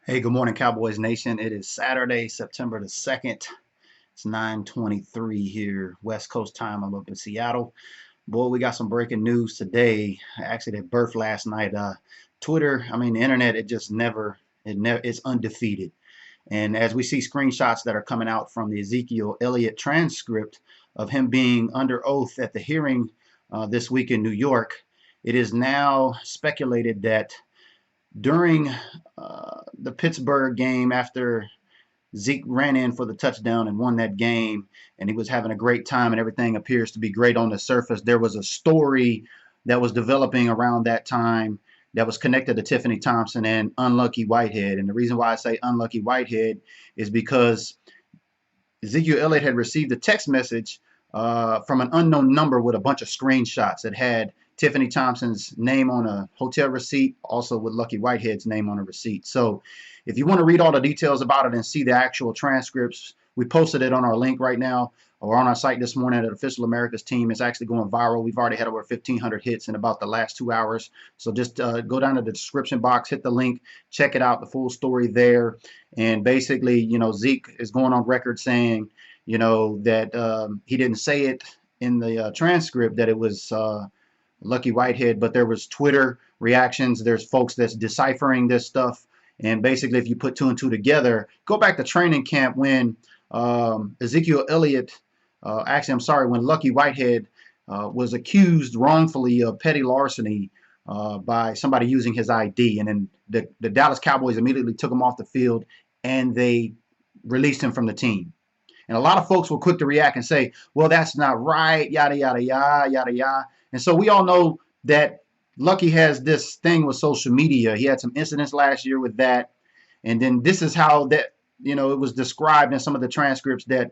Hey, good morning, Cowboys Nation. It is Saturday, September the 2nd. It's 9:23 here, West Coast time. I'm up in Seattle. Boy, we got some breaking news today. Actually, they birthed last night. Twitter, the internet, it's undefeated. And as we see screenshots that are coming out from the Ezekiel Elliott transcript of him being under oath at the hearing this week in New York, it is now speculated that during the Pittsburgh game, after Zeke ran in for the touchdown and won that game, and he was having a great time, and everything appears to be great on the surface, there was a story that was developing around that time that was connected to Tiffany Thompson and Unlucky Whitehead. And the reason why I say Unlucky Whitehead is because Ezekiel Elliott had received a text message from an unknown number with a bunch of screenshots that had Tiffany Thompson's name on a hotel receipt, also with Lucky Whitehead's name on a receipt. So if you want to read all the details about it and see the actual transcripts, we posted it on our link right now or on our site this morning at Official America's team. It's actually going viral. We've already had over 1,500 hits in about the last 2 hours. So just go down to the description box, hit the link, check it out, the full story there. And basically, Zeke is going on record saying, that he didn't say it in the transcript that it was Lucky Whitehead, but there was Twitter reactions. There's folks that's deciphering this stuff. And basically, if you put two and two together, go back to training camp when Ezekiel Elliott, when Lucky Whitehead was accused wrongfully of petty larceny by somebody using his ID. And then the Dallas Cowboys immediately took him off the field and they released him from the team. And a lot of folks were quick to react and say, well, that's not right, yada, yada, yada, yada, yada. And so we all know that Lucky has this thing with social media. He had some incidents last year with that. And then this is how that, it was described in some of the transcripts that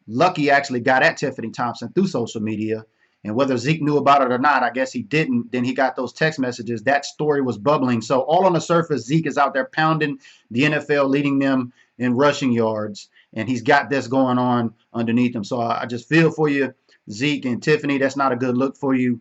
Lucky actually got at Tiffany Thompson through social media. And whether Zeke knew about it or not, I guess he didn't. Then he got those text messages. That story was bubbling. So all on the surface, Zeke is out there pounding the NFL, leading them in rushing yards. And he's got this going on underneath him. So I just feel for you, Zeke and Tiffany. That's not a good look for you.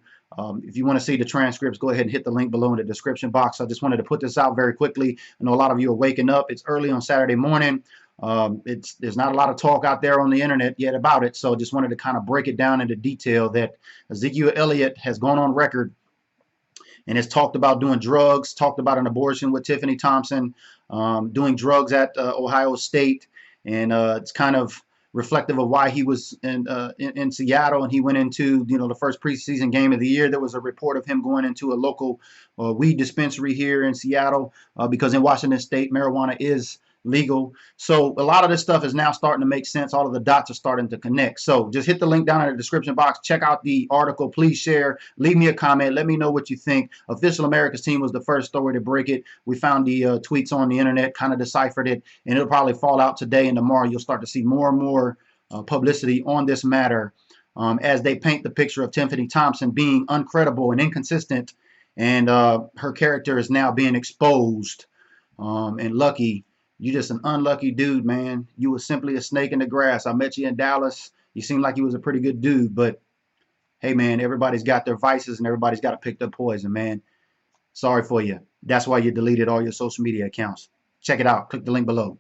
If you want to see the transcripts, go ahead and hit the link below in the description box. I just wanted to put this out very quickly. I know a lot of you are waking up. It's early on Saturday morning. There's not a lot of talk out there on the internet yet about it. So just wanted to kind of break it down into detail that Ezekiel Elliott has gone on record and has talked about doing drugs, talked about an abortion with Tiffany Thompson, doing drugs at Ohio State. And it's kind of reflective of why he was in Seattle, and he went into the first preseason game of the year. There was a report of him going into a local weed dispensary here in Seattle because in Washington State marijuana is legal. So a lot of this stuff is now starting to make sense. All of the dots are starting to connect. So just hit the link down in the description box. Check out the article. Please share. Leave me a comment. Let me know what you think. Official America's Team was the first story to break it. We found the tweets on the internet, kind of deciphered it, and it'll probably fall out today and tomorrow. You'll start to see more and more publicity on this matter as they paint the picture of Tiffany Thompson being uncredible and inconsistent, and her character is now being exposed. And Lucky, you just an unlucky dude, man. You were simply a snake in the grass. I met you in Dallas. You seemed like you was a pretty good dude, but hey, man, everybody's got their vices and everybody's got to pick their poison, man. Sorry for you. That's why you deleted all your social media accounts. Check it out. Click the link below.